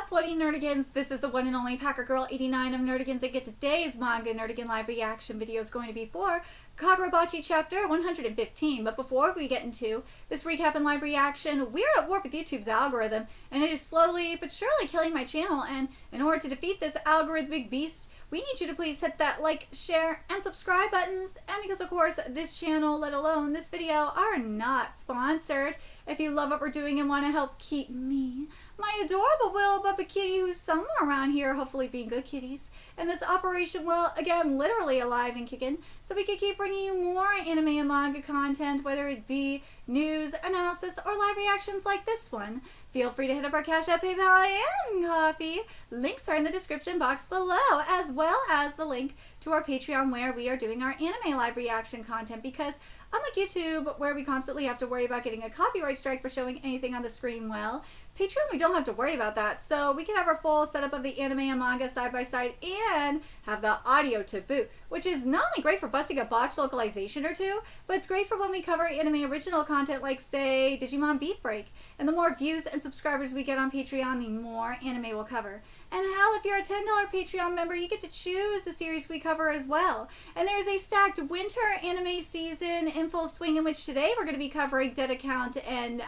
up, Woody Nerdigans? This is the one and only Packer Girl 89 of Nerdigans, and today's Manga Nerdigan live reaction video is going to be for Kagurabachi chapter 115. But before we get into this recap and live reaction, we're at war with YouTube's algorithm, and it is slowly but surely killing my channel. And in order to defeat this algorithmic beast, we need you to please hit that like, share, and subscribe buttons. And because, of course, this channel, let alone this video, are not sponsored. If you love what we're doing and want to help keep me, my adorable Will Bubba Kitty, who's somewhere around here, hopefully being good kitties, and this operation, well, again, literally alive and kicking, so we can keep bringing you more anime and manga content, whether it be news, analysis, or live reactions like this one. Feel free to hit up our Cash App, PayPal, and Coffee. Links are in the description box below, as well as the link to our Patreon where we are doing our anime live reaction content, because unlike YouTube, where we constantly have to worry about getting a copyright strike for showing anything on the screen, well, Patreon, we don't have to worry about that. So we can have our full setup of the anime and manga side by side and have the audio to boot, which is not only great for busting a botched localization or two, but it's great for when we cover anime original content like, say, Digimon Beat Break. And the more views and subscribers we get on Patreon, the more anime we'll cover. And hell, if you're a $10 Patreon member, you get to choose the series we cover as well. And there's a stacked winter anime season in full swing, in which today we're going to be covering Dead Account and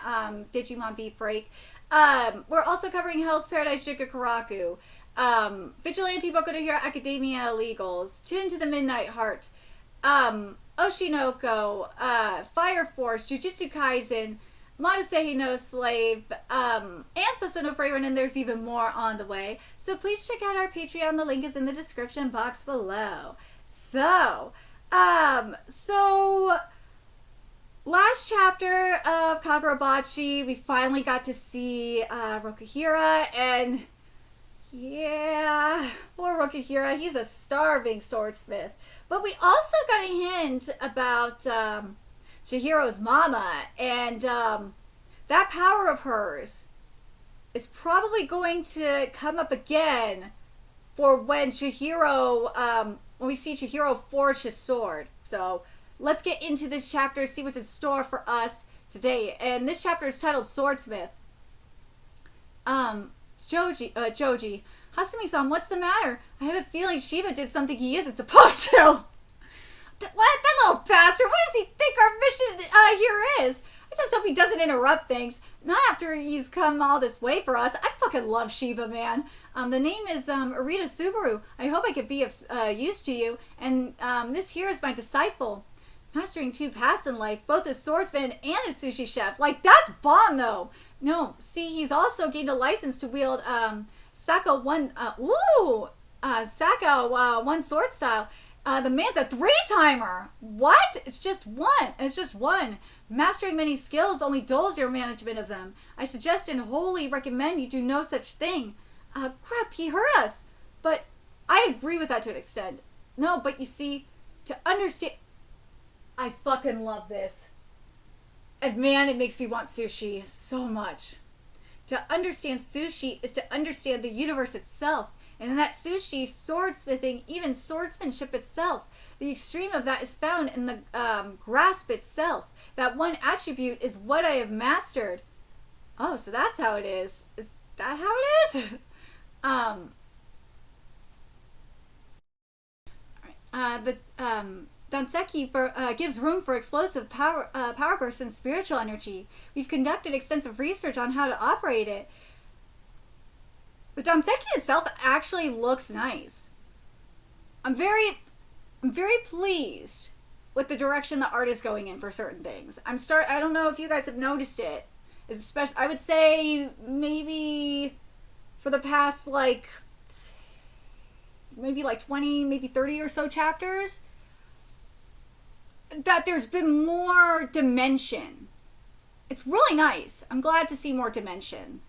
Digimon Beat Break. We're also covering Hell's Paradise Jigakuraku, Vigilante Boku no Hero Academia Illegals, Tune into the Midnight Heart, Oshinoko, Fire Force, Jujutsu Kaisen, Madosehi no Slave, and Susanoo Freirun, and there's even more on the way. So please check out our Patreon. The link is in the description box below. So, last chapter of Kagurabachi, we finally got to see Rokuhira, and yeah, poor Rokuhira, he's a starving swordsmith. But we also got a hint about Chihiro's mama, and that power of hers is probably going to come up again for when Chihiro, when we see Chihiro forge his sword. So let's get into this chapter, see what's in store for us today. And this chapter is titled Swordsmith. Joji, Hasumi-san, what's the matter? I have a feeling Shiba did something he isn't supposed to. What? That little bastard! What does he think our mission here is? I just hope he doesn't interrupt things. Not after he's come all this way for us. I fucking love Shiba, man. The name is Arita Subaru. I hope I could be of use to you. And this here is my disciple. Mastering 2 paths in life, both as swordsman and as sushi chef. Like, that's bomb, though. No, see, he's also gained a license to wield Saka one sword style. The man's a 3-timer. What? It's just one. It's just one. Mastering many skills only dulls your management of them. I suggest and wholly recommend you do no such thing. Crap, he hurt us. But I agree with that to an extent. No, but you see, to understand... I fucking love this. And man, it makes me want sushi so much. To understand sushi is to understand the universe itself. And in that sushi, swordsmithing, even swordsmanship itself, the extreme of that is found in the grasp itself. That one attribute is what I have mastered. Oh, so that's how it is. Is that how it is? Donseki gives room for explosive power bursts and spiritual energy. We've conducted extensive research on how to operate it. The Donseki itself actually looks nice. I'm very pleased with the direction the art is going in for certain things. I don't know if you guys have noticed it. Especially, I would say maybe for the past maybe 20, maybe 30 or so chapters, that there's been more dimension. It's really nice. I'm glad to see more dimension.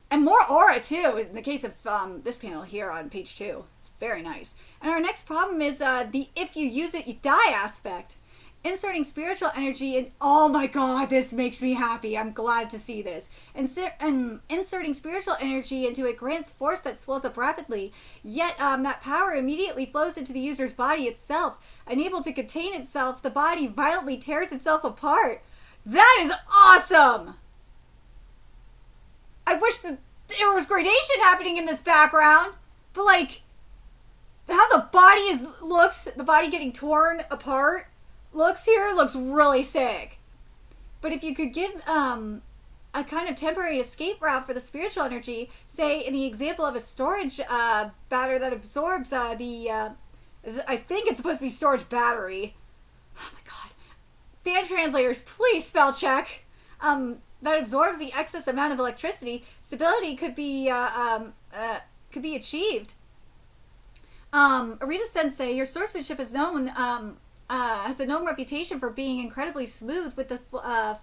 And more aura, too, in the case of this panel here on page 2. It's very nice. And our next problem is the if you use it, you die aspect. Inserting spiritual energy in... Oh my god, this makes me happy. I'm glad to see this. Inserting spiritual energy into it grants force that swells up rapidly. Yet that power immediately flows into the user's body itself. Unable to contain itself, the body violently tears itself apart. That is awesome! I wish the there was gradation happening in this background, but like how the body looks, the body getting torn apart looks really sick. But if you could give a kind of temporary escape route for the spiritual energy, say in the example of a storage batter that absorbs I think it's supposed to be storage battery. Oh my god. Fan translators, please spell check. That absorbs the excess amount of electricity, stability could be achieved. Arita Sensei, your swordsmanship is known has a known reputation for being incredibly smooth with the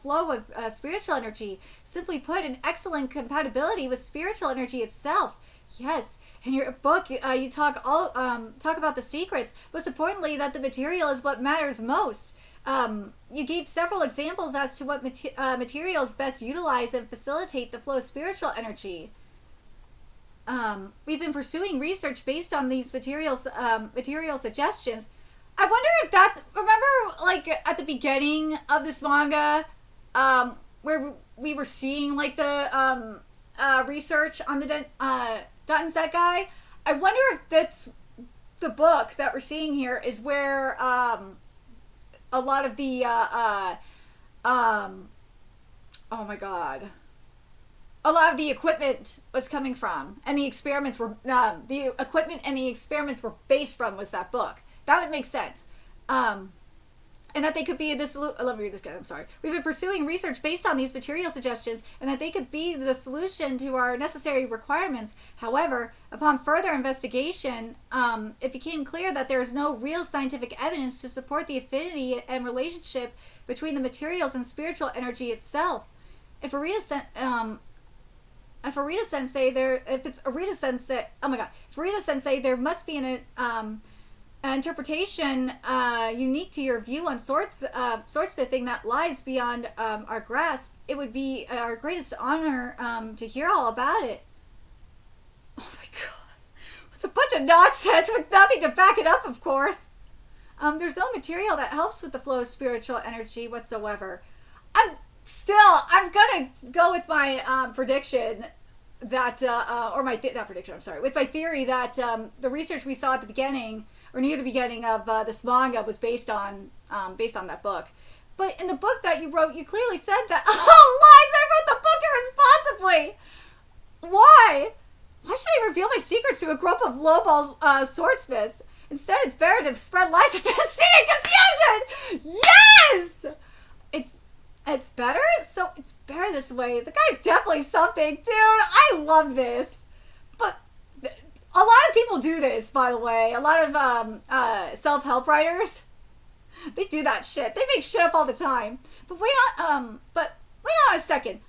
flow of spiritual energy. Simply put, an excellent compatibility with spiritual energy itself. Yes, in your book, you talk about the secrets. Most importantly, that the material is what matters most. You gave several examples as to what materials best utilize and facilitate the flow of spiritual energy. We've been pursuing research based on these material suggestions. I wonder if remember, like, at the beginning of this manga, where we were seeing, like, the research on the Datenset guy? I wonder if that's the book that we're seeing here is where, a lot of the, oh my god. A lot of the equipment was coming from, and the experiments were, the equipment and the experiments were based from was that book. That would make sense. And that they could be the solution. Let me read this guy. I'm sorry. We've been pursuing research based on these material suggestions, and that they could be the solution to our necessary requirements. However, upon further investigation, it became clear that there is no real scientific evidence to support the affinity and relationship between the materials and spiritual energy itself. If Arita Sensei, there must be an interpretation unique to your view on swordsmithing that lies beyond our grasp. It would be our greatest honor to hear all about it. Oh my god. It's a bunch of nonsense with nothing to back it up, of course. There's no material that helps with the flow of spiritual energy whatsoever. I'm gonna go with my prediction that, or my, not prediction, I'm sorry, with my theory that the research we saw at the beginning, or near the beginning of this manga, was based on that book. But in the book that you wrote, you clearly said that, oh, lies, I wrote the book irresponsibly! Why? Why should I reveal my secrets to a group of lowball swordsmiths? Instead, it's better to spread lies of deceit and confusion! Yes! It's better? So it's better this way. The guy's definitely something, dude. I love this. But a lot of people do this, by the way. A lot of self-help writers, they do that shit. They make shit up all the time. But wait on a second.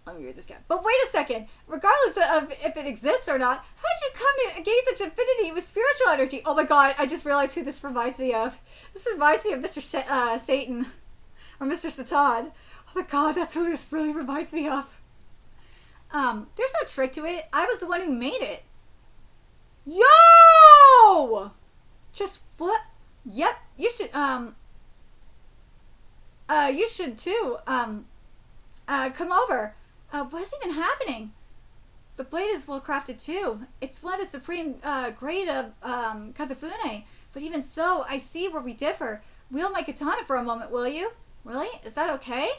Let me read this again. But wait a second. Regardless of if it exists or not, how did you come to gain such affinity with spiritual energy? Oh my god, I just realized who this reminds me of. This reminds me of Mr. Satan. Or Mr. Satan. Oh my god, that's who this really reminds me of. There's no trick to it. I was the one who made it. Yo! Just what? Yep, you should too. Come over. What's even happening? The blade is well crafted too. It's one of the supreme grade of Kazafune. But even so, I see where we differ. Wield my katana for a moment, will you? Really? Is that okay?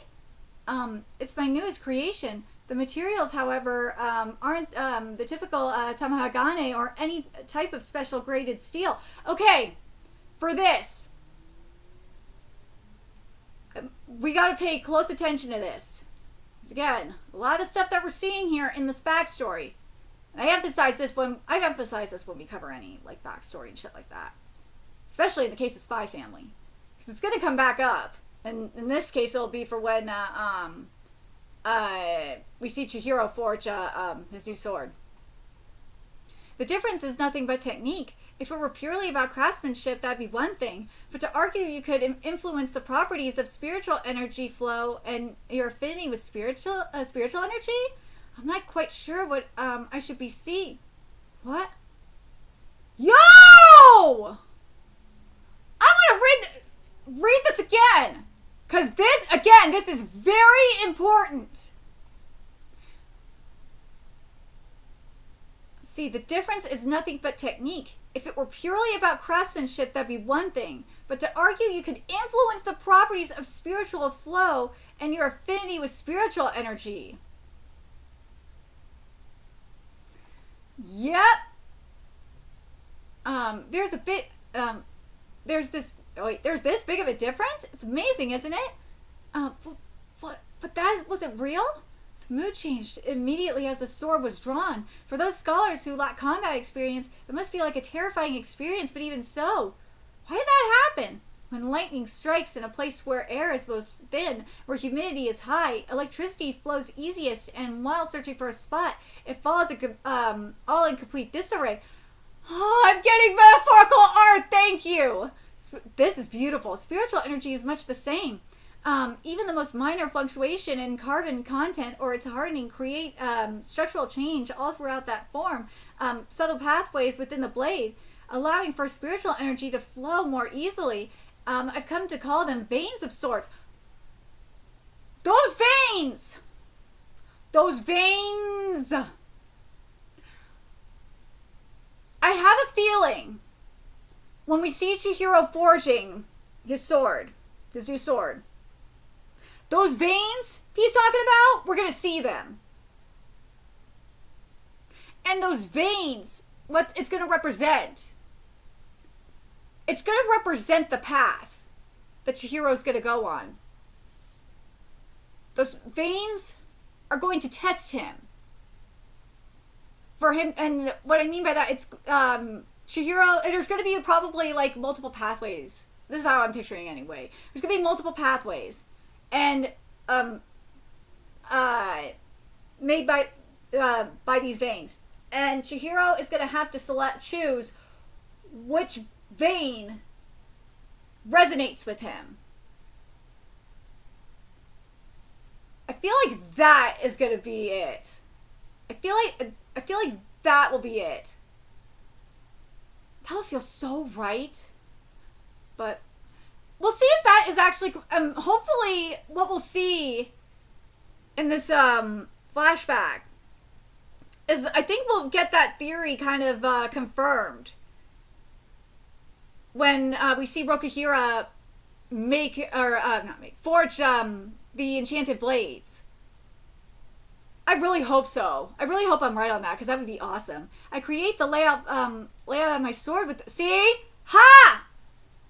It's my newest creation. The materials, however, aren't the typical tamahagane or any type of special graded steel. Okay, for this, we gotta pay close attention to this. Because again, a lot of stuff that we're seeing here in this backstory, and I emphasize this when we cover any like backstory and shit like that. Especially in the case of Spy Family. Because it's gonna come back up. And in this case, it'll be for when we see Chihiro forge his new sword. The difference is nothing but technique. If it were purely about craftsmanship, that'd be one thing. But to argue you could influence the properties of spiritual energy flow and your affinity with spiritual energy, I'm not quite sure what I should be seeing. What? Yo! I want to read this again. Because this is very important. See, the difference is nothing but technique. If it were purely about craftsmanship, that'd be one thing. But to argue you could influence the properties of spiritual flow and your affinity with spiritual energy. Yep. There's a bit, there's this big of a difference? It's amazing, isn't it? But that wasn't real? The mood changed immediately as the sword was drawn. For those scholars who lack combat experience, it must feel like a terrifying experience, but even so, why did that happen? When lightning strikes in a place where air is most thin, where humidity is high, electricity flows easiest, and while searching for a spot, it falls all in complete disarray. Oh, I'm getting metaphorical art, thank you! This is beautiful. Spiritual energy is much the same. Even the most minor fluctuation in carbon content or its hardening create structural change all throughout that form. Subtle pathways within the blade, allowing for spiritual energy to flow more easily. I've come to call them veins of sorts. Those veins! Those veins! I have a feeling when we see Chihiro forging his sword, his new sword, those veins he's talking about, we're going to see them. And those veins, what it's going to represent, it's going to represent the path that Chihiro's going to go on. Those veins are going to test him. For him, and what I mean by that, it's Chihiro, there's going to be probably like multiple pathways. This is how I'm picturing it anyway. There's going to be multiple pathways. And made by these veins. And Chihiro is going to have to choose which vein resonates with him. I feel like that is going to be it. I feel like that will be it. That will feel so right. But we'll see if that is actually hopefully what we'll see in this flashback is, I think we'll get that theory kind of confirmed when we see Rokuhira forge the enchanted blades. I really hope so. I really hope I'm right on that, because that would be awesome. I create the layout of my sword with... See? Ha!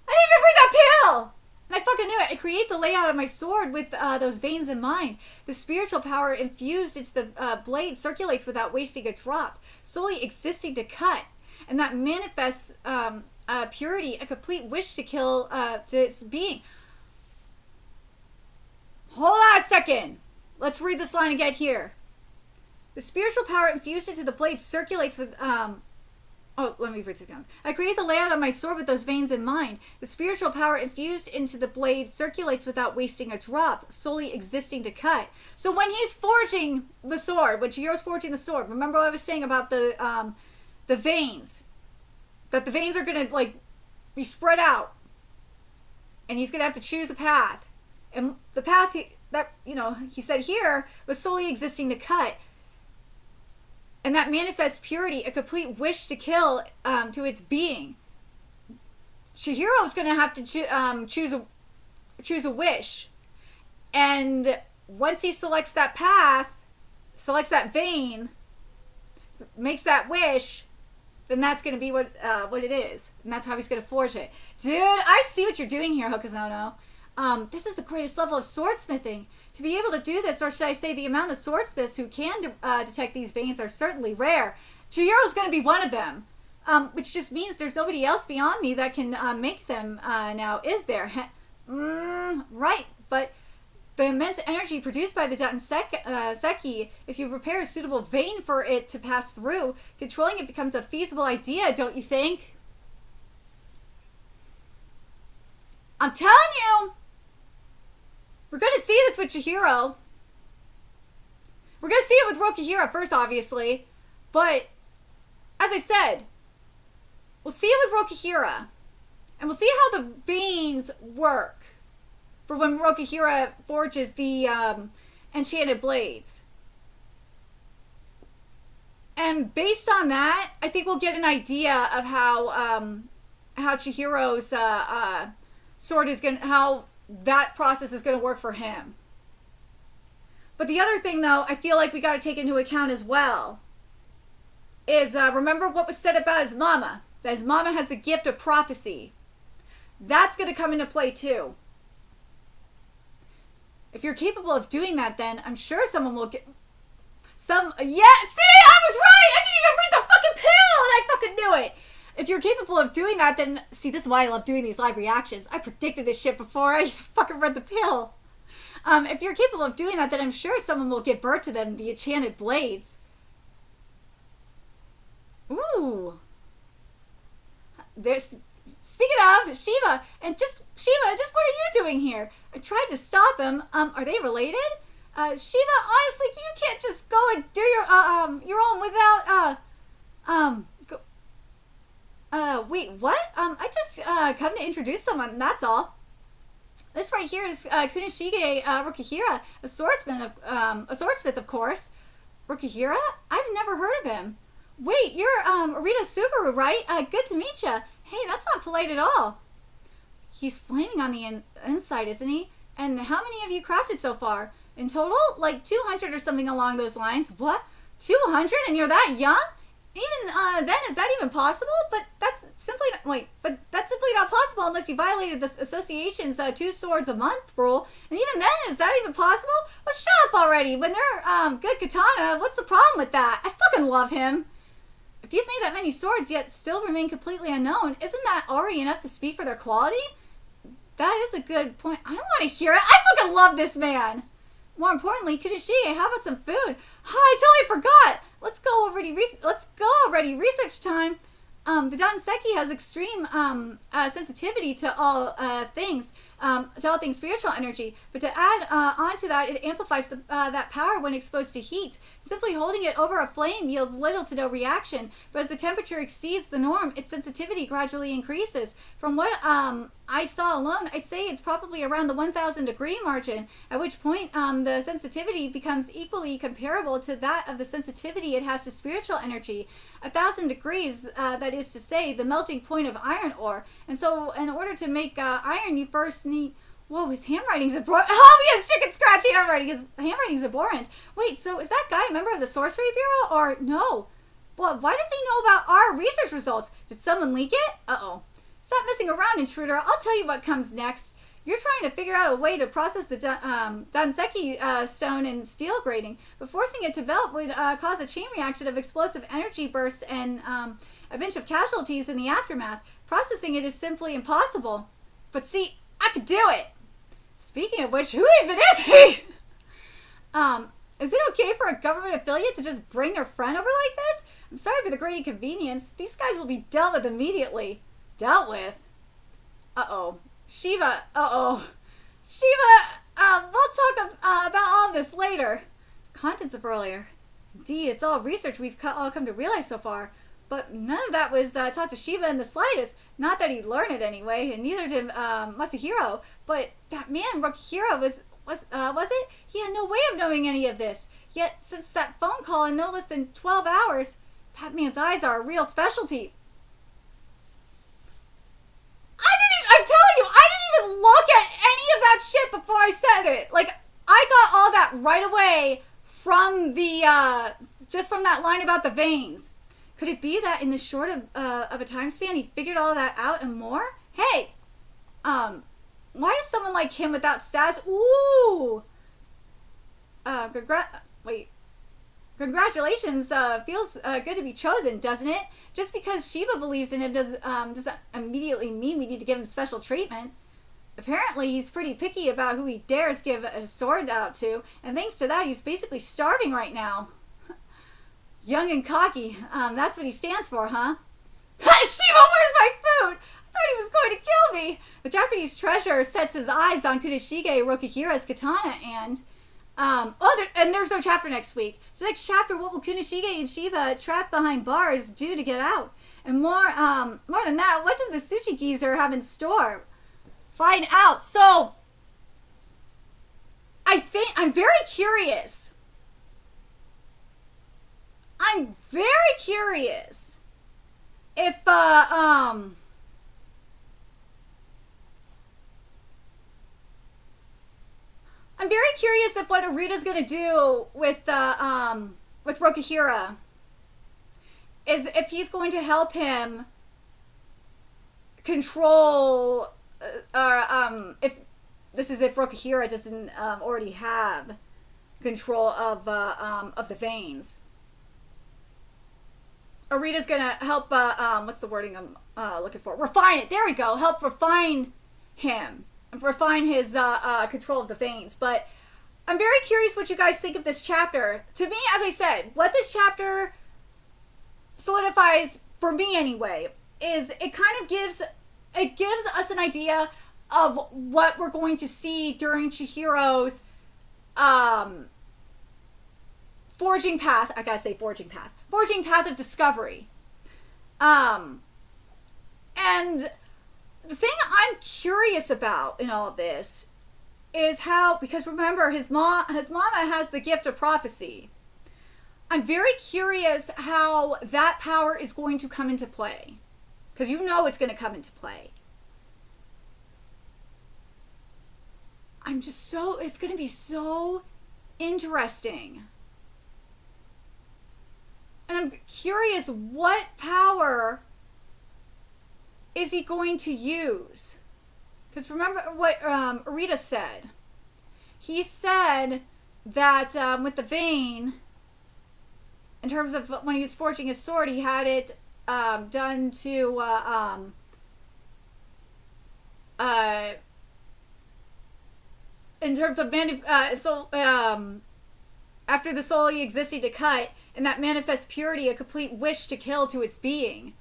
I didn't even bring that pill! And I fucking knew it. I create the layout of my sword with those veins in mind. The spiritual power infused into the blade circulates without wasting a drop, solely existing to cut. And that manifests purity, a complete wish to kill to its being. Hold on a second. Let's read this line again here. The spiritual power infused into the blade circulates with... Oh, let me break this down. I create the layout of my sword with those veins in mind. The spiritual power infused into the blade circulates without wasting a drop, solely existing to cut. So when he's forging the sword, when Chihiro's forging the sword, remember what I was saying about the veins? That the veins are going to, like, be spread out. And he's going to have to choose a path. And the path he said here was solely existing to cut. And that manifests purity, a complete wish to kill to its being. Chihiro is going to have to choose a wish. And once he selects that path, selects that vein, makes that wish, then that's going to be what it is. And that's how he's going to forge it. Dude, I see what you're doing here, Hokuzono. This is the greatest level of swordsmithing. To be able to do this, or should I say the amount of swordsmiths who can detect these veins are certainly rare. Chihiro's going to be one of them. Which just means there's nobody else beyond me that can make them now, is there? Right, but the immense energy produced by the Danseki, if you prepare a suitable vein for it to pass through, controlling it becomes a feasible idea, don't you think? I'm telling you! We're going to see this with Chihiro. We're going to see it with Rokuhira first, obviously. But, as I said, we'll see it with Rokuhira. And we'll see how the veins work for when Rokuhira forges the enchanted blades. And And based on that, I think we'll get an idea of how Chihiro's sword is how that process is gonna work for him. But the other thing, though, I feel like we got to take into account as well is remember what was said about his mama. That his mama has the gift of prophecy. That's going to come into play too. If you're capable of doing that, then I'm sure someone will get some. Yeah, see, I was right. I didn't even read the fucking pill, and I fucking knew it. If you're capable of doing that, then see, this is why I love doing these live reactions. I predicted this shit before I fucking read the pill. If you're capable of doing that, then I'm sure someone will give birth to them the enchanted blades. Ooh. There's. Speaking of Shiva, Shiva, just what are you doing here? I tried to stop him. Are they related? Shiva, honestly, you can't just go and do your own without wait, what? I just come to introduce someone. That's all. This right here is Kunishige Rokihira, a swordsmith, of course. Rokihira? I've never heard of him. Wait, you're Arita Subaru, right? Good to meet you. Hey, that's not polite at all. He's flaming on the inside, isn't he? And how many have you crafted so far? In total? Like 200 or something along those lines. What? 200? And you're that young? Even then, is that even possible? But that's simply not possible unless you violated the association's 2 swords a month rule. And even then, is that even possible? Well, shut up already. When they're good katana, what's the problem with that? I fucking love him. If you've made that many swords yet still remain completely unknown, isn't that already enough to speak for their quality? That is a good point. I don't want to hear it. I fucking love this man. More importantly, Kunishige, how about some food? I totally forgot. Let's go already. Research time. The Danseki has extreme sensitivity to all things spiritual energy. But to add on to that, it amplifies that power when exposed to heat. Simply holding it over a flame yields little to no reaction. But as the temperature exceeds the norm, its sensitivity gradually increases. From what I saw alone, I'd say it's probably around the 1,000 degree margin, at which point the sensitivity becomes equally comparable to that of the sensitivity it has to spiritual energy. 1,000 degrees, that is to say, the melting point of iron ore. And so, in order to make iron, you first need... Whoa, his handwriting's abhorrent. Oh, he has chicken scratchy handwriting. His handwriting's abhorrent. Wait, so is that guy a member of the Sorcery Bureau? Or no? Well, why does he know about our research results? Did someone leak it? Uh-oh. Stop messing around, intruder. I'll tell you what comes next. You're trying to figure out a way to process the Danseki stone and steel grating, but forcing it to melt would cause a chain reaction of explosive energy bursts and a bunch of casualties in the aftermath. Processing it is simply impossible. But see, I could do it. Speaking of which, who even is he? Is it okay for a government affiliate to just bring their friend over like this? I'm sorry for the great inconvenience. These guys will be dealt with immediately. Dealt with? Uh-oh. Shiva, Shiva, we'll talk about all this later. Contents of earlier. Indeed, it's all research we've all come to realize so far. But none of that was taught to Shiva in the slightest. Not that he'd learn it anyway, and neither did Masahiro. But that man, Rokihira, was it? He had no way of knowing any of this. Yet, since that phone call in no less than 12 hours, that man's eyes are a real specialty. I'm telling you, I didn't even look at any of that shit before I said it. Like, I got all that right away from the, just from that line about the veins. Could it be that in this short of a time span, he figured all that out and more? Hey, why is someone like him without status? Ooh! Congratulations, feels good to be chosen, doesn't it? Just because Shiva believes in him doesn't immediately mean we need to give him special treatment. Apparently, he's pretty picky about who he dares give a sword out to, and thanks to that, he's basically starving right now. Young and cocky, that's what he stands for, huh? Shiva, where's my food? I thought he was going to kill me. The Japanese treasurer sets his eyes on Kunishige Rokihira's katana and... there's no chapter next week. So next chapter, what will Kunishige and Shiva trapped behind bars do to get out? And more than that, what does the sushi geezer have in store? Find out. So, I'm very curious. I'm very curious if I'm very curious if what Arita's gonna do with Rokihira is if he's going to help him control, if Rokihira doesn't already have control of the veins. Arita's gonna help, what's the wording I'm looking for? Refine it. There we go. Help refine him. Refine his control of the veins. But I'm very curious what you guys think of this chapter. To me, as I said, what this chapter solidifies, for me anyway, is it kind of gives us an idea of what we're going to see during Chihiro's forging path. I gotta say forging path of discovery. And the thing I'm curious about in all of this is how, because remember, his mama has the gift of prophecy. I'm very curious how that power is going to come into play. Because you know it's going to come into play. It's going to be so interesting. And I'm curious, what power is he going to use? Because remember what Arita said. He said that with the vein, in terms of when he was forging his sword, he had it done to in terms of after the soul he existed to cut, and that manifest purity, a complete wish to kill to its being.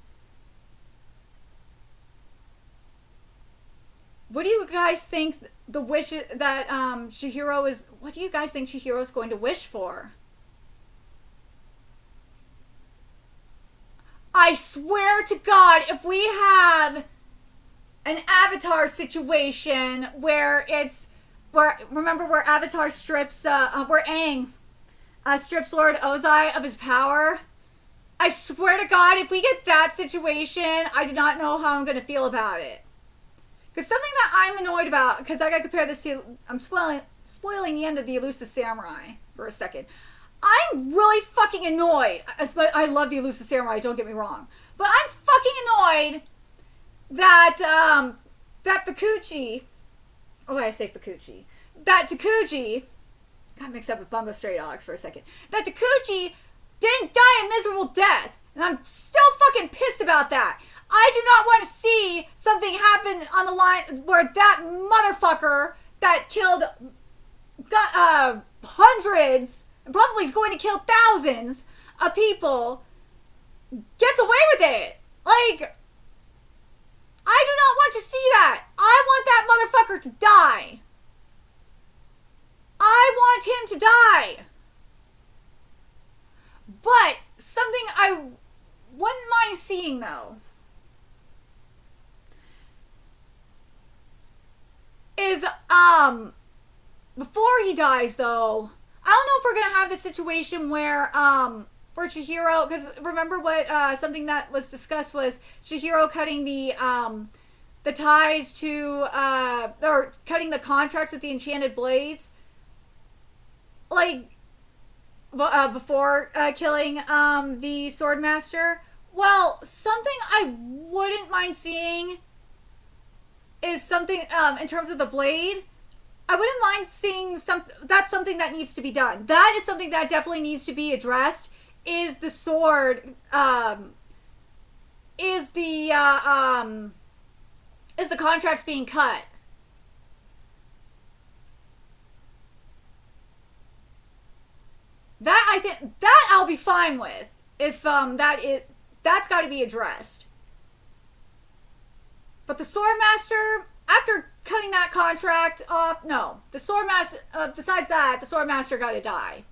What do you guys think the wish that Chihiro is? What do you guys think Chihiro is going to wish for? I swear to God, if we have an Avatar situation where remember where Avatar strips, where Aang strips Lord Ozai of his power? I swear to God, if we get that situation, I do not know how I'm going to feel about it. Because something that I'm annoyed about, because I got to compare this to, I'm spoiling the end of the Elusive Samurai for a second. I'm really fucking annoyed. I love the Elusive Samurai, don't get me wrong. But I'm fucking annoyed that, that Fukuchi, oh, I say Fukuchi, that Takuji, got mixed up with Bungo Stray Dogs for a second, that Takuji didn't die a miserable death. And I'm still fucking pissed about that. I do not want to see something happen on the line where that motherfucker that killed hundreds, and probably is going to kill thousands of people, gets away with it. Like, I do not want to see that. I want that motherfucker to die. I want him to die. But something I wouldn't mind seeing, though, is, before he dies, though, I don't know if we're gonna have the situation where, for Chihiro, because remember what, something that was discussed was Chihiro cutting the ties to, or cutting the contracts with the Enchanted Blades, like, before, killing, the Swordmaster. Well, something I wouldn't mind seeing is something, in terms of the blade, I wouldn't mind seeing that's something that needs to be done. That is something that definitely needs to be addressed, is the sword, is the contracts being cut. That, I think, that I'll be fine with, if, that's gotta be addressed. But the Swordmaster, after cutting that contract off, no. The Swordmaster, besides that, the Swordmaster gotta die.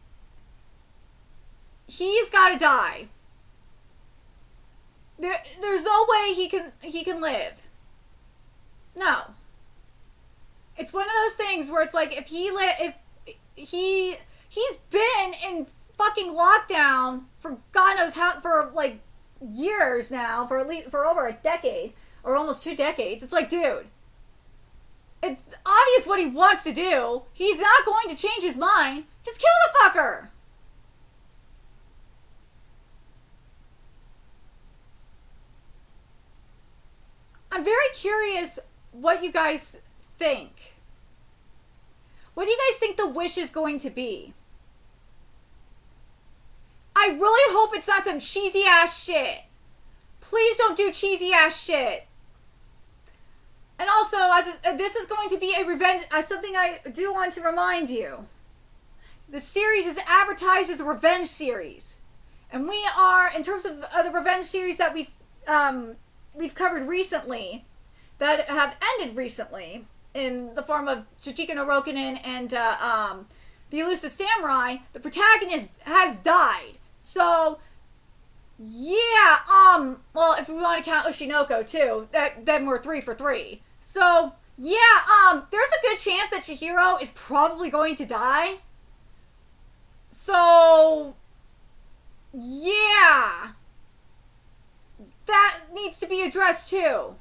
He's gotta die. There's no way he can live. No. It's one of those things where it's like, if he's been in fucking lockdown for God knows how, for like years now, for at least for over a decade or almost 2 decades. It's like, dude, it's obvious what he wants to do. He's not going to change his mind. Just kill the fucker. I'm very curious what you guys think. What do you guys think the wish is going to be? I really hope it's not some cheesy ass shit. Please don't do cheesy ass shit. And also, this is going to be a revenge, something I do want to remind you. The series is advertised as a revenge series. And we are, in terms of the revenge series that we've covered recently, that have ended recently, in the form of Chichika no Rokunin and the Elusive Samurai, the protagonist has died. So, yeah, well, if we want to count Oshinoko too, then we're 3 for 3. So, yeah, there's a good chance that Chihiro is probably going to die. So, yeah, that needs to be addressed too.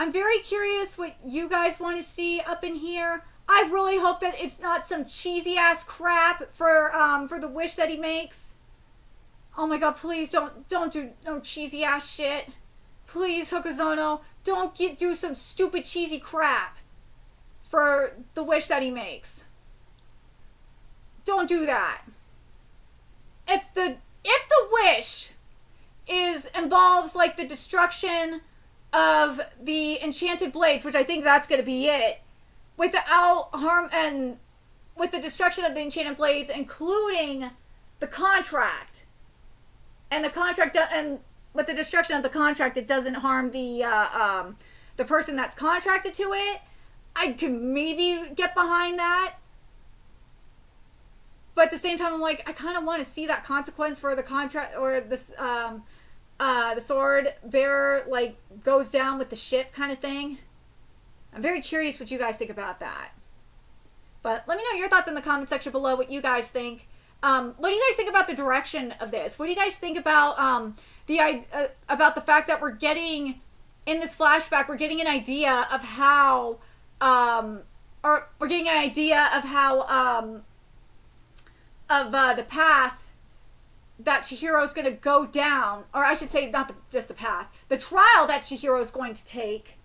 I'm very curious what you guys want to see up in here. I really hope that it's not some cheesy ass crap for the wish that he makes. Oh my god, please don't do no cheesy ass shit. Please, Hokuzono, don't do some stupid cheesy crap for the wish that he makes. Don't do that. If the wish involves like the destruction of the enchanted blades, which I think that's going to be it, without harm and with the destruction of the enchanted blades, including the contract, and with the destruction of the contract, it doesn't harm the person that's contracted to it, I could maybe get behind that. But at the same time, I'm like, I kind of want to see that consequence for the contract, or this the sword bearer like goes down with the ship kind of thing. I'm very curious what you guys think about that. But let me know your thoughts in the comment section below, what you guys think. What do you guys think about the direction of this? What do you guys think about the fact that we're getting, in this flashback, we're getting an idea of how, or we're getting an idea of how, the path that Chihiro's going to go down, or I should say not just the path, the trial that Chihiro's going to take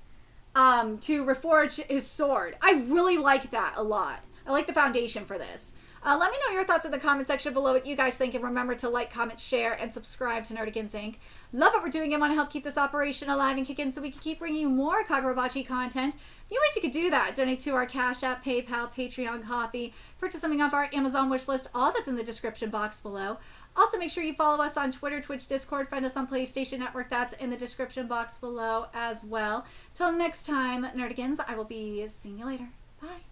to reforge his sword. I really like that a lot. I like the foundation for this. Let me know your thoughts in the comment section below, what you guys think, and remember to like, comment, share, and subscribe to Nerdigans Inc. Love what we're doing and want to help keep this operation alive and kicking so we can keep bringing you more Kagurabachi content. A few ways you could do that: donate to our Cash App, PayPal, Patreon, Coffee, purchase something off our Amazon wish list, all that's in the description box below. Also, make sure you follow us on Twitter, Twitch, Discord, find us on PlayStation Network, that's in the description box below as well. Till next time, Nerdigans, I will be seeing you later. Bye.